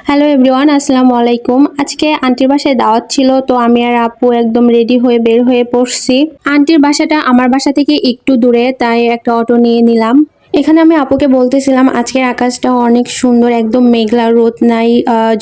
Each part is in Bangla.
হ্যালো এভরিওয়ান, আসসালামু আলাইকুম। আজকে আন্টির বাসায় দাওয়াত ছিল, তো আমি আর আপু একদম রেডি হয়ে বের হয়ে পড়ছি। আন্টির বাসাটা আমার বাসা থেকে একটু দূরে, তাই একটা অটো নিয়ে নিলাম। এখানে আমি আপুকে বলতেছিলাম আজকের আকাশটা অনেক সুন্দর, একদম মেঘলা, রোদ নাই।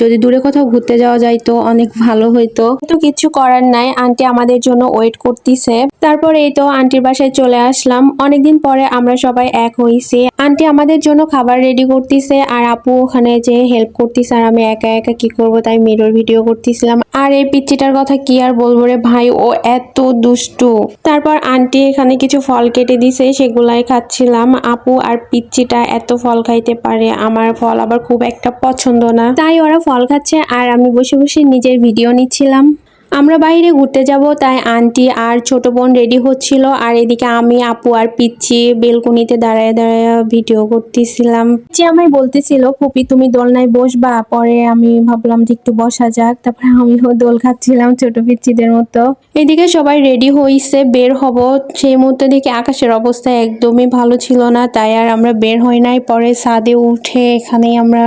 যদি দূরে কোথাও ঘুরতে যাওয়া যায় তো অনেক ভালো হইতো। তো কিছু করার নাই, আন্টি আমাদের জন্য ওয়েট করতেছে। তারপরে এই তো আন্টির বাসায় চলে আসলাম। অনেকদিন পরে আমরা সবাই এক হইছি। আন্টি আমাদের জন্য খাবার রেডি করতেছে আর আপু ওখানে যে হেল্প করতেছে, আর আমি একা একা কি করব তাই মিরর ভিডিও করতেছিলাম। আর এই পিচ্চিটার কথা কি আর বলবো রে ভাই, ও এত দুষ্টু। তারপর আন্টি এখানে কিছু ফল কেটে দিছে, সেগুলাই খাচ্ছিলাম। আপু আর পিচ্চিটা এত ফল খাইতে পারে, আমার ফল আবার খুব একটা পছন্দ না, তাই ওরা ফল খাচ্ছে আর আমি বসে বসে নিজের ভিডিও নিচ্ছিলাম। আমরা বাইরে ঘুরতে যাব, তাই আন্টি আর ছোট বোন রেডি হচ্ছিল, আর এদিকে আমি, আপু আর পিচ্চি বেলকনিতে দাঁড়ায় দাঁড়ায় ভিডিও করতেছিলাম। পিচ্চি আমায় বলতেছিল, ফুপি তুমি দোলনায় বসবা? পরে আমি ভাবলাম যে একটু বসা যাক, তারপরে আমিও দোল খাচ্ছিলাম ছোট পিচ্চিদের মতো। এদিকে সবাই রেডি হইছে, বের হব। সেই মুহূর্তে দেখি আকাশের অবস্থা একদমই ভালো ছিল না, তাই আর আমরা বের হই নাই। পরে ছাদে উঠে এখানেই আমরা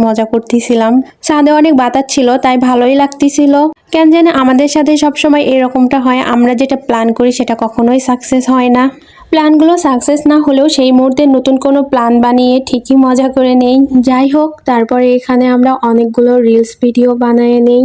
মজা করতেছিলাম। ছাদে অনেক বাতাস ছিল, তাই ভালোই লাগতেছিল। কেন জানি আমাদের সাথে সবসময় এরকমটা হয়, আমরা যেটা প্ল্যান করি সেটা কখনোই সাকসেস হয় না। প্ল্যানগুলো সাকসেস না হলেও সেই মুহূর্তে নতুন কোনো প্ল্যান বানিয়ে ঠিকই মজা করে নেই। যাই হোক, তারপরে এখানে আমরা অনেকগুলো রিলস ভিডিও বানিয়ে নেই।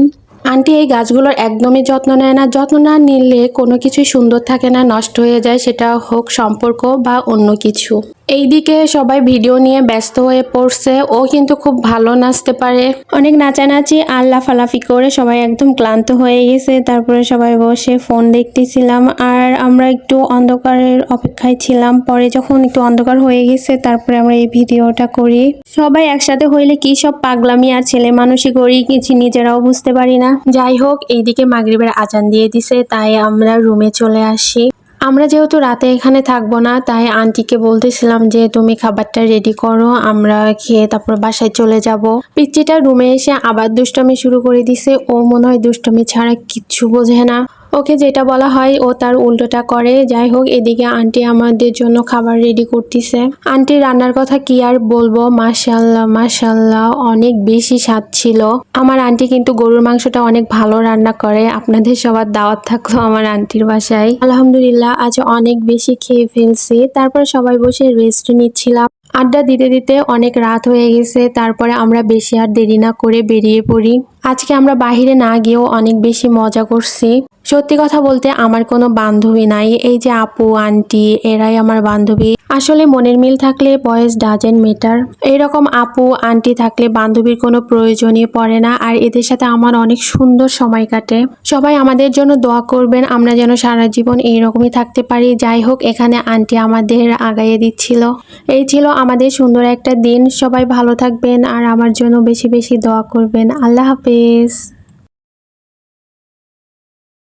আন্টি এই গাছগুলোর একদমই যত্ন নেয় না, যত্ন না নিলে কোনো কিছুই সুন্দর থাকে না, নষ্ট হয়ে যায়, সেটা হোক সম্পর্ক বা অন্য কিছু। এইদিকে সবাই ভিডিও নিয়ে ব্যস্ত হয়ে পড়ছে। ও কিন্তু খুব ভালো নাচতে পারে, অনেক নাচানাচি আর লাফালাফি করে সবাই একদম ক্লান্ত হয়ে গেছে। তারপরে সবাই বসে ফোন দেখতেছিলাম আর আমরা একটু অন্ধকারের অপেক্ষায় ছিলাম। পরে যখন একটু অন্ধকার হয়ে গেছে তারপরে আমরা এই ভিডিওটা করি। সবাই একসাথে হইলে কি সব পাগলামি আর ছেলে মানুষই করি, কিছু নিজেরাও বুঝতে পারি না। যাই হোক, এইদিকে মাগরিবের আজান দিয়ে দিছে, তাই আমরা রুমে চলে আসি। আমরা যেহেতু রাতে এখানে থাকবো না, তাই আন্টিকে বলতেছিলাম যে তুমি খাবারটা রেডি করো, আমরা খেয়ে তারপর বাসায় চলে যাব। পিচ্চিটা রুমে এসে আবার দুষ্টমি শুরু করে দিছে। ও মনে হয় দুষ্টমি ছাড়া কিচ্ছু বোঝে না, ওকে যেটা বলা হয় ও তার উল্টোটা করে। যাই হোক, এদিকে আন্টি আমাদের জন্য খাবার রেডি করতেছে। আন্টির রান্নার কথা কি আর বলবো, মাশাআল্লাহ মাশাআল্লাহ, অনেক বেশি স্বাদ ছিল। আমার আন্টি কিন্তু গরুর মাংসটা অনেক ভালো রান্না করে। আপনাদের সবার দাওয়াত থাকলো আমার আন্টির বাসায়। আলহামদুলিল্লাহ, আজ অনেক বেশি খেয়ে ফেলছি। তারপর সবাই বসে রেস্ট নিচ্ছিলাম। আড্ডা দিতে দিতে অনেক রাত হয়ে গেছে। তারপরে আমরা বেশি আর দেরি না করে বেরিয়ে পড়ি। আজকে আমরা বাহিরে না গিয়েও অনেক বেশি মজা করছি। সত্যি কথা বলতে আমার কোনো বান্ধবী নাই, এই যে আপু আন্টি এরাই আমার বান্ধবী। আসলে মনের মিল থাকলে বয়েজ ডাজেন্ট ম্যাটার। এইরকম আপু আন্টি থাকলে বান্ধবীর কোনো প্রয়োজনই পড়ে না, আর এদের সাথে আমার অনেক সুন্দর সময় কাটে। সবাই আমাদের জন্য দোয়া করবেন, আমরা যেন সারা জীবন এইরকমই থাকতে পারি। যাই হোক, এখানে আন্টি আমাদের আগাইয়ে দিচ্ছিল। এই ছিল আমাদের সুন্দর একটা দিন। সবাই ভালো থাকবেন আর আমার জন্য বেশি বেশি দোয়া করবেন। আল্লাহ হাফেজ।